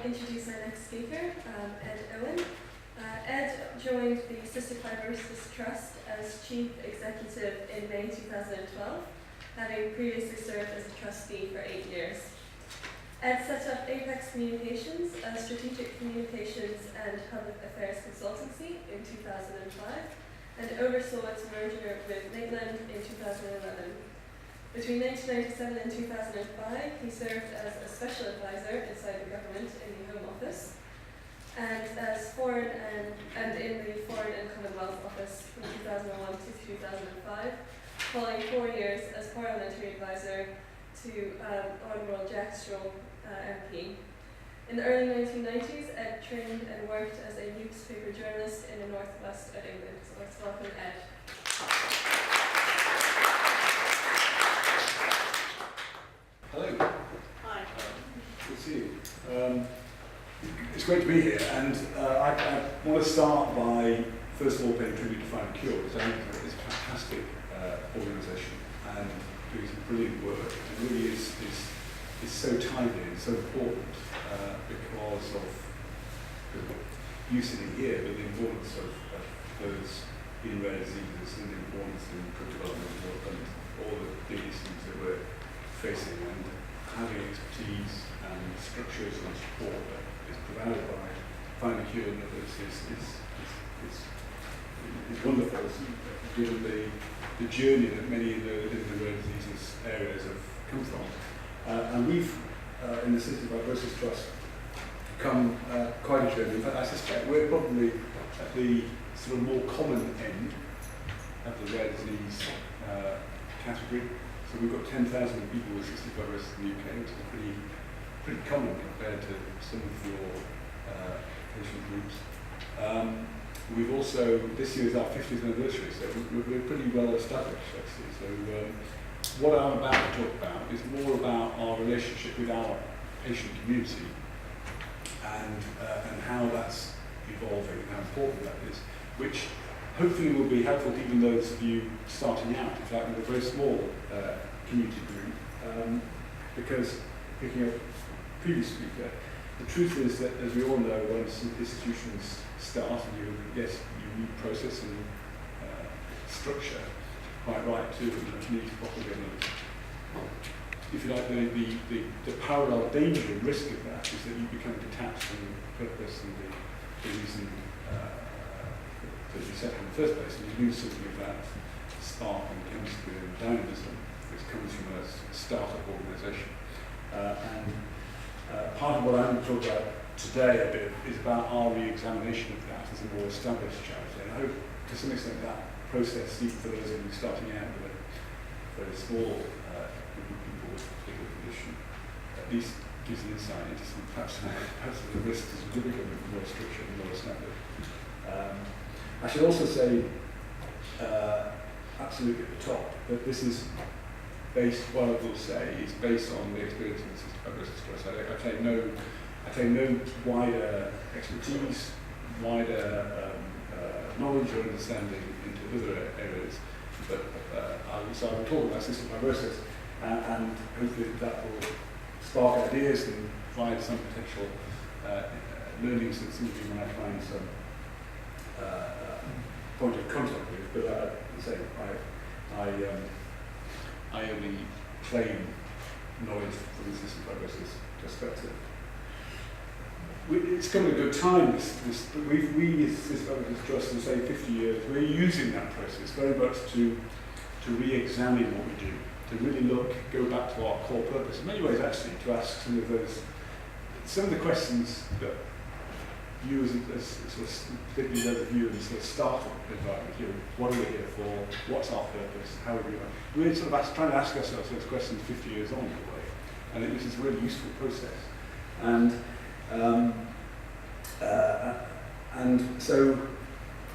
introduce our next speaker, Ed Owen. Ed joined the Cystic Fibrosis Trust as Chief Executive in May 2012, having previously served as a trustee for 8 years. Ed set up Apex Communications, a strategic communications and public affairs consultancy in 2005, and oversaw its merger with Maitland in 2011. Between 1997 and 2005, he served as a special advisor inside the government in the Home Office, and as in the Foreign and Commonwealth Office from 2001 to 2005, following 4 years as parliamentary advisor to Honourable Jack Straw MP. In the early 1990s, Ed trained and worked as a newspaper journalist in the northwest of England. So let's welcome Ed. Hello. Hi. Good to see you. It's great to be here, and I want to start by first of all paying tribute to Findacure, because I think it's a fantastic organisation and doing some brilliant work. It really is so timely and so important because of you sitting here, but the importance of those in rare diseases and the importance in drug development and all the big issues that we're facing, and having expertise and structures and support that is provided by Findacure and others is wonderful, given the journey that many in the rare diseases areas have come from. And we've, in the Cystic Fibrosis Trust, come quite a journey. In fact, I suspect we're probably at the sort of more common end of the rare disease category. So we've got 10,000 people with cystic fibrosis in the UK, which is pretty common compared to some of your patient groups. We've also, this year is our 50th anniversary, so we're pretty well established actually. So what I'm about to talk about is more about our relationship with our patient community and how that's evolving and how important that is, which hopefully will be helpful to even those of you starting out. In fact, we're a very small community group, because, picking up the previous speaker, the truth is that, as we all know, once institutions start, and you need process and structure, quite right to community propaganda. If you like, the parallel danger and risk of that is that you become detached from the purpose and the reason that you set in the first place, and you lose something of that spark and chemistry and dynamism which comes from a startup organisation. Part of what I'm going to talk about today a bit is about our re-examination of that as a more established charity. And I hope to some extent that process, even for those of you starting out with a very small group of people with a particular condition, at least gives an insight into some perhaps the risks as we become more structured and more established. I should also say, absolutely at the top, that this is based, what I will say, is based on the experience of the Cystic Fibrosis Trust. I take no wider expertise, wider knowledge or understanding into other areas, but so I will talk about cystic fibrosis, and hopefully that will spark ideas and provide some potential learnings that some of you might find some point of contact with. But I only claim knowledge from the cystic fibrosis perspective. It's come at a good time. We as Cystic Fibrosis Trust, in say 50 years, we're using that process very much to re-examine what we do, to really go back to our core purpose. In many ways, actually, to ask some of the questions that you as sort of, particularly those of you in the sort of startup environment, what are we here for? What's our purpose? How are we going? We're sort of trying to ask ourselves those questions 50 years on, in a way. I think this is a really useful process. And so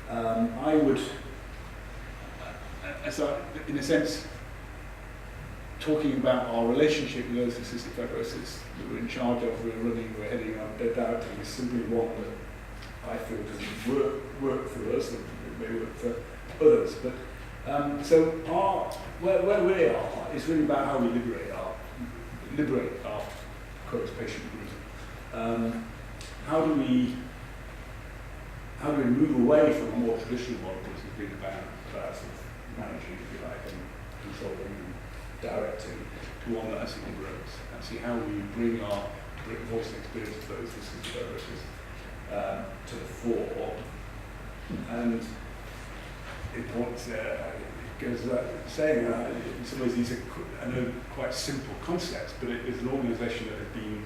I would, in a sense, talking about our relationship with those with cystic fibrosis that we're in charge of, we're running, we're heading up, they're directing, is simply one that I feel doesn't work for us, and it may work for others. But so where we are is really about how we liberate our quotes patient group. how do we move away from a more traditional model, which has been about sort of managing, if you like, and controlling and directing, to one that actually grows, and see how we bring our voice and experience of those with cystic fibrosis to the fore. And it goes without saying, in some ways these are, I know, quite simple concepts, but it is an organisation that has been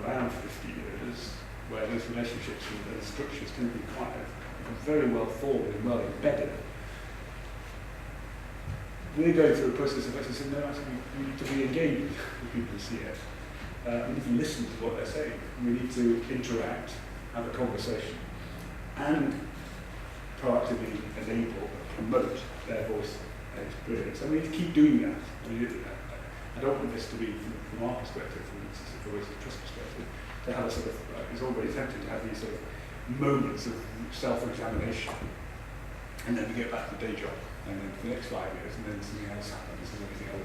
around for 50 years, where those relationships and structures can be quite very well formed and well embedded. We're going through a process of actually saying, no, actually we need to re-engage with people who see it. We need to listen to what they're saying. We need to interact, have a conversation, and proactively enable, promote their voice and experience. And we need to keep doing that. I don't want this to be, from our perspective, from the Cystic Fibrosis Trust perspective, to have a sort of, it's already tempted to have these sort of moments of self-examination, and then we get back to the day job, and then for the next 5 years, and then something else happens, and everything else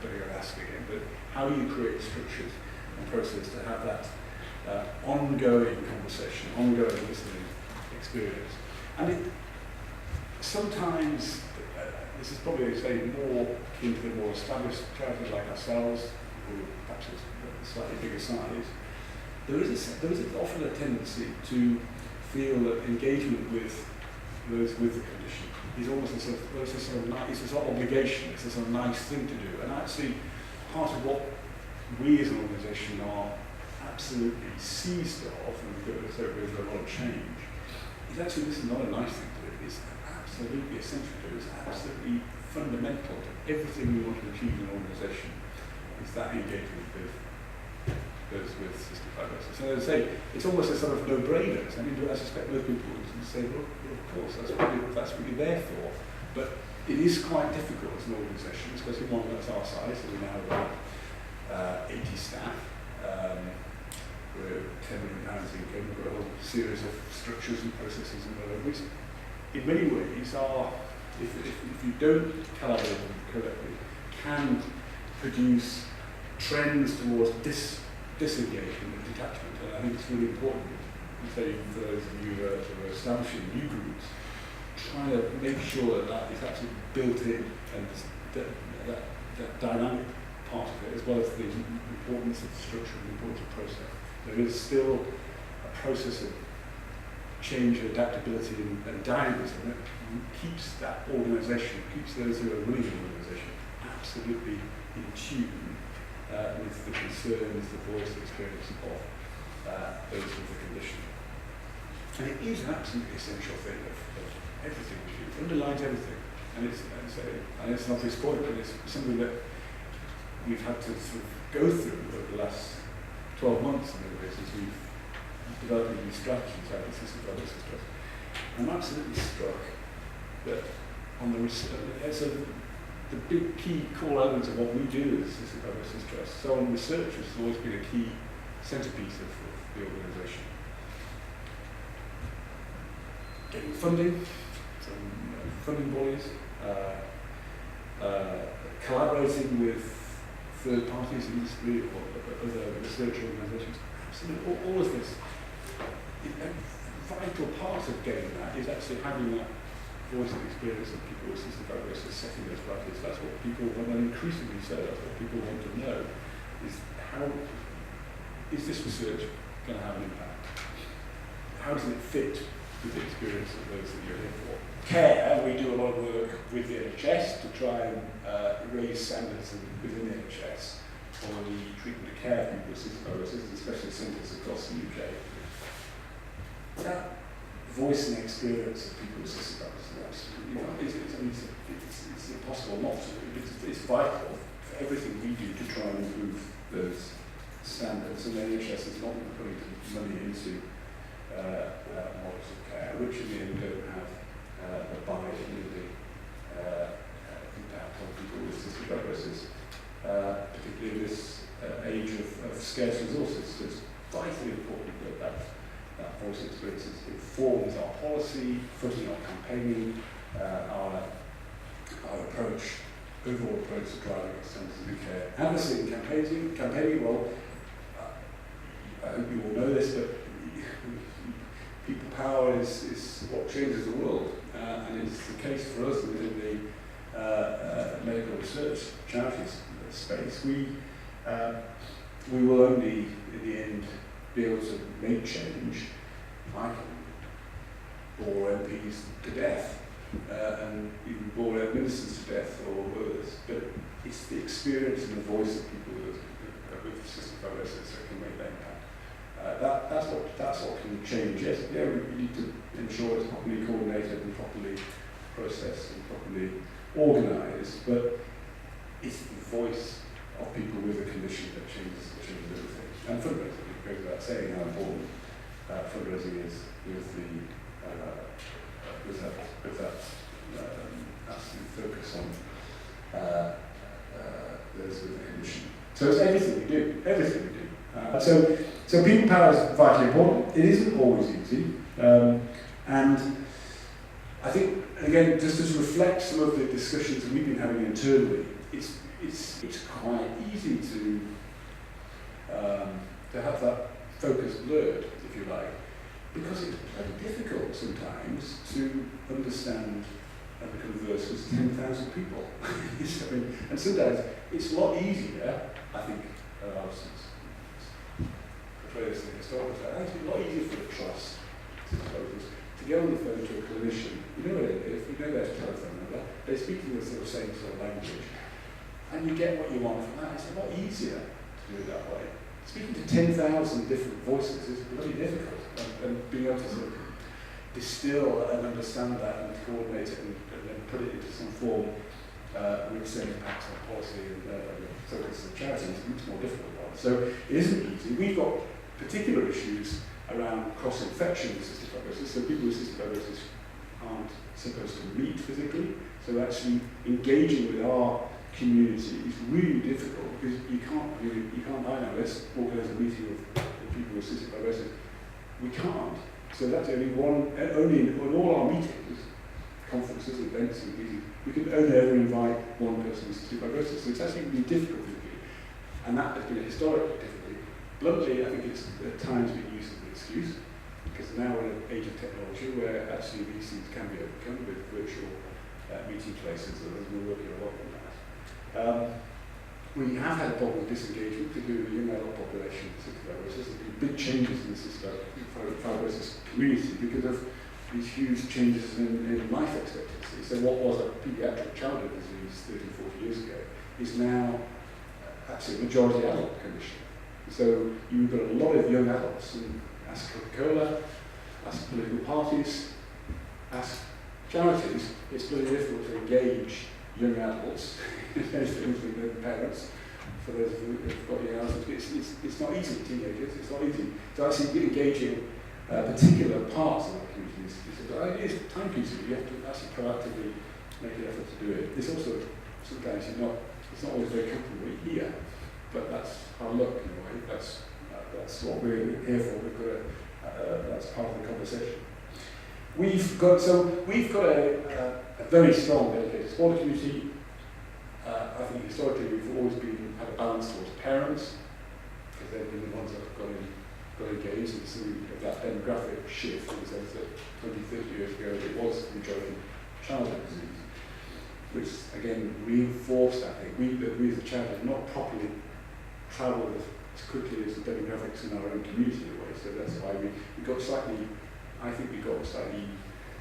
better go and ask again. But how do you create structures and process to have that ongoing conversation, ongoing listening experience? And it sometimes, this is probably, say, more akin to the more established charities like ourselves, who perhaps is a slightly bigger size. There is often a tendency to feel that engagement with those with the condition is almost a sort of obligation, it's a sort of nice thing to do. And actually, part of what we as an organisation are absolutely seized of, and we've got a lot of change, is actually this is not a nice thing to do, it's absolutely essential to do, it's absolutely fundamental to everything we want to achieve in an organisation, is that engagement with those with cystic fibrosis. So as I say, it's almost a sort of no-brainer. I mean, I suspect most people would say, well, of course, that's what you're there for. But it is quite difficult as an organisation, especially one that's our size, so we now have about 80 staff. We're £10 million income, we've got a whole series of structures and processes and whatever, which in many ways are, if you don't calibrate them correctly, can produce trends towards disengagement and detachment. And I think it's really important, say, for those of you who are establishing new groups, trying to make sure that is actually built in, and that dynamic part of it, as well as the importance of the structure and the importance of process. There is still a process of change and adaptability and dynamism that keeps that organisation, keeps those who are running the organisation absolutely in tune with the concerns, the voice, the experience of those with the condition. And it is an absolutely essential thing of everything we do. It underlines everything. And it's not this point, but it's something that we've had to sort of go through over the last 12 months in many ways as we've developed these strategies like the Cystic Fibrosis Trust. I'm absolutely struck that on the research, the big key core elements of what we do as Cystic Fibrosis Trust. So on research has always been a key centrepiece of the organisation. Getting funding from funding bodies, collaborating with third parties, industry, or other research organisations. Absolutely, all of this. A vital part of getting that is actually having that voice and experience of people with cystic fibrosis setting those practice. That's what people want, and increasingly so, that's what people want to know, is how is this research going to have an impact? How does it fit with the experience of those that you're here for? Care, we do a lot of work with the NHS to try and raise standards within the NHS for the treatment of care of people with cystic fibrosis, especially centres across the UK. That voice and experience of people with cystic fibrosis, it's impossible not to. It's vital for everything we do to try and improve those standards. And the NHS is not putting money into models of care, which in the end don't have a buy-in in the impact on people with cystic fibrosis, particularly in this age of scarce resources. So it's vitally important that that voice experience informs our policy, footing our campaigning, our approach, overall approach to driving standards of care. Advocacy and campaigning, well, I hope you all know this, but is what changes the world, and it's the case for us within the medical research charities space. We will only, in the end, be able to make change. I can bore MPs to death, and even bore ministers to death or others, but it's the experience and the voice of people with cystic fibrosis that can make that impact. That's what can change. Yes, yeah, we need to ensure it's properly coordinated and properly processed and properly organised, but it's the voice of people with a condition that changes everything. And fundraising, it goes without saying how important fundraising is with that absolute focus on those with a condition. So it's everything we do. So people power is vitally important. It isn't always easy, and I think again, just to reflect some of the discussions that we've been having internally, it's quite easy to have that focus blurred, if you like, because it's very difficult sometimes to understand and converse with 10,000 people. And sometimes it's a lot easier, I think, portray this in the historical side, I think it's a lot easier for the trust to get on the phone to a clinician. You know where they live, you know their telephone number, they speak in the same sort of language, and you get what you want from that. It's a lot easier to do it that way. Speaking to 10,000 different voices is really difficult, and being able to sort of distill and understand that and coordinate it and then put it into some form which then impacts on policy and focus of charity is a much more difficult one. So it isn't easy. We've got particular issues around cross-infection with cystic fibrosis. So people with cystic fibrosis aren't supposed to meet physically. So actually engaging with our community is really difficult because you can't I know, let's organise a meeting with people with cystic fibrosis. We can't. So that's only in all our meetings, conferences, events, and meetings, we can only ever invite one person with cystic fibrosis. So it's actually really difficult for you. And that has been a historic difficulty. Bluntly, I think it's at times been used as an excuse, because now we're in an age of technology where actually these things can be overcome with virtual meeting places, and we're working a lot on that. We have had a problem with disengagement, particularly with the young adult population with cystic fibrosis. There's been big changes in the cystic fibrosis community because of these huge changes in life expectancy. So what was a paediatric childhood disease 30, 40 years ago is now actually a majority adult condition. So you've got a lot of young adults, and ask Coca-Cola, ask political parties, ask charities, it's very difficult to engage young adults, especially their parents, for those who've got young adults. It's not easy for teenagers, it's not easy. So actually engaging particular parts of our community is time consuming. You have to actually proactively make an effort to do it. It's also, sometimes it's not always very comfortable here, but that's our luck in a way. That's what we're here for. That's part of the conversation. We've got a very strong dedicated supporter community. I think historically we've always had a balance towards parents, because they've been the ones that have got engaged, and so of that demographic shift in the sense that 20, 30 years ago it was the majority childhood disease, which again reinforced, I think, we as a charity have not properly travelled as quickly as the demographics in our own community in a way, so that's why we got slightly, I think we got slightly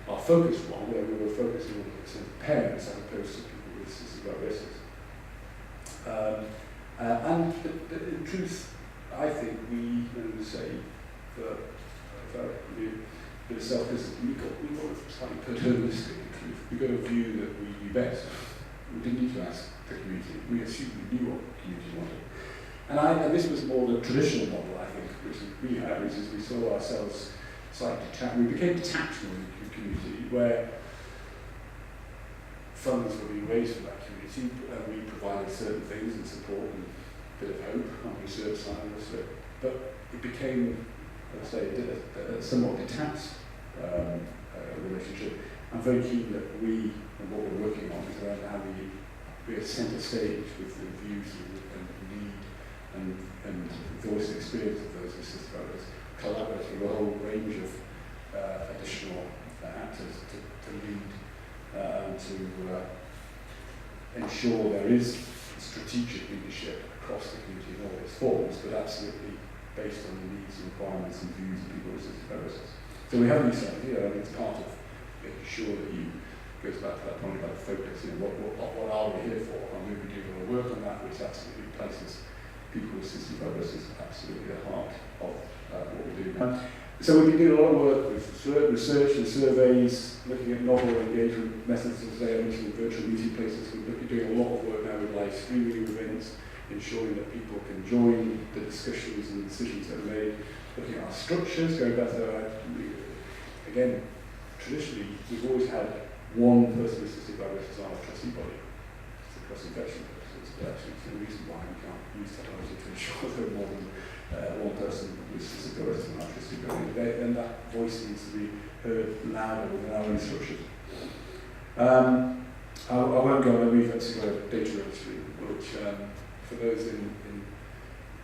our focus wrong, where we were focusing on parents as opposed to people with cystic fibrosis. And in truth, I think we say, for a bit of self-criticism, we got slightly paternalistic in truth. We got a view that we knew best. We didn't need to ask the community. We assumed we knew what the community wanted. And this was more the traditional model, I think, which we had, which is we saw ourselves slightly detached. We became detached from the community, where funds were being raised for that community, and we provided certain things and support and a bit of hope on the research side of it. But it became, let's say, a somewhat detached relationship. I'm very keen that we, and what we're working on, is around how we are centre stage with the views and need and voice and experience of those with cystic fibrosis, collaborating with a whole range of additional actors to lead and to ensure there is strategic leadership across the community in all its forms, but absolutely based on the needs and requirements and views of people with cystic fibrosis. So we have these here, and it's part of making sure that you, goes back to that point about focus, what are we here for? And we'll be doing a lot of work on that, which absolutely places people with cystic fibrosis absolutely at the heart of what we do. So we've been doing a lot of work with research and surveys, looking at novel engagement methods, as I mentioned, virtual meeting places. We're doing a lot of work now with live streaming events, ensuring that people can join the discussions and decisions that are made, looking at our structures, going back to, again, traditionally, we've always had one person with cystic fibrosis on a trustee body. It's a cross-infection purposes, but actually it's the reason why we can't use technology to ensure there are more than one person with cystic fibrosis on our trustee body. Then that voice needs to be heard louder within our own structures. I won't go on, we've actually got a data registry, which for those in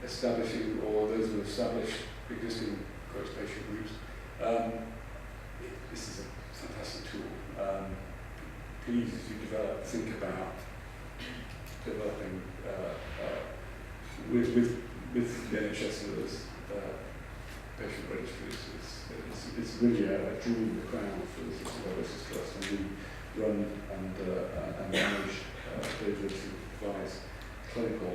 establishing or those who have established existing patient groups, this is a fantastic tool. Please, as you think about developing with the NHS and others, patient registries. It's really a jewel in the crown for the Cystic Fibrosis Trust, and we run and manage data to advise clinical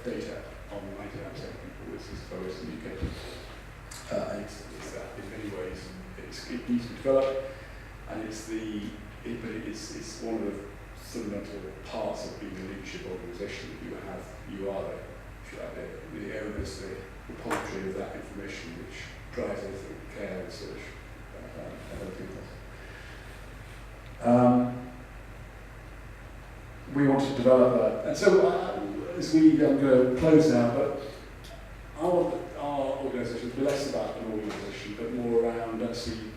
data on 99% of people with cystic fibrosis in the UK. And it's that in many ways, it needs to develop, and it's one of the fundamental parts of being a leadership organisation that you are the owners, the repository of that information which drives everything, care, research, and everything else. We want to develop that. And so, I'm going to close now, but I want our organisation to be less about an organisation, but more around actually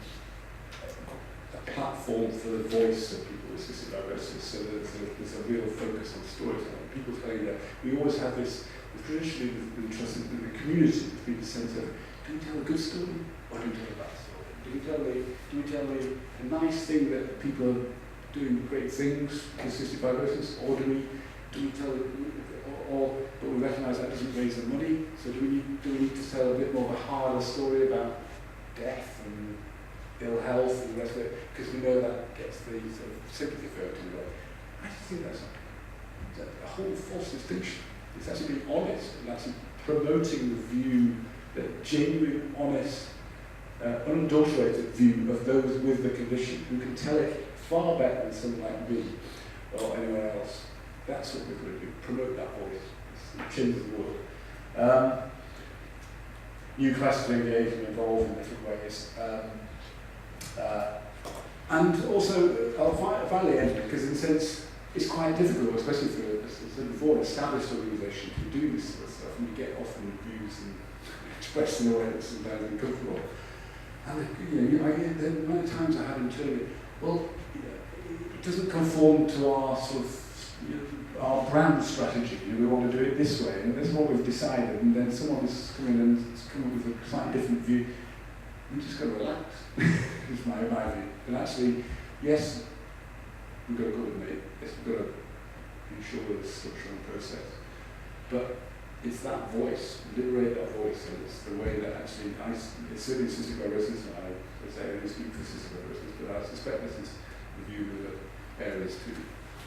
a platform for the voice of people with cystic fibrosis. So there's a real focus on storytelling. People telling that we always have this, traditionally been trusted in the community to be the sense of, do we tell a good story or do we tell a bad story? Do we tell a nice thing that people are doing great things with cystic fibrosis, or do we tell but we recognise that doesn't raise the money, so do we need to tell a bit more of a harder story about death and ill health and the rest of it, because we know that gets the sort of sympathy for it. I just think that's a whole false distinction. It's actually being honest and actually promoting the view, that genuine, honest, unadulterated view of those with the condition who can tell it far better than someone like me or anyone else. That's what we're going to do, promote that voice. It changes the world. New classes of engagement involved in different ways. And also, I'll finally end because in a sense, it's quite difficult, especially for, as I said before, an established organisation to do this sort of stuff, and you get often views and expressed in a way that's sometimes uncomfortable. And I get the amount of times I had internally, well, it doesn't conform to our sort of our brand strategy. We want to do it this way, and this is what we've decided. And then someone has come in and come up with a slightly different view. We just got to relax. Is my view. And actually, yes, we've got to coordinate. Yes, we've got to ensure there's structure and process. But it's that voice, liberate that voice, and it's the way that actually, it's certainly cystic fibrosis, and I say I only speak for cystic fibrosis, but I suspect this is the view of other areas too.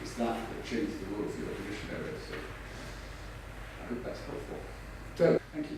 It's that changes the world for your condition areas. So I hope that's helpful. So, thank you.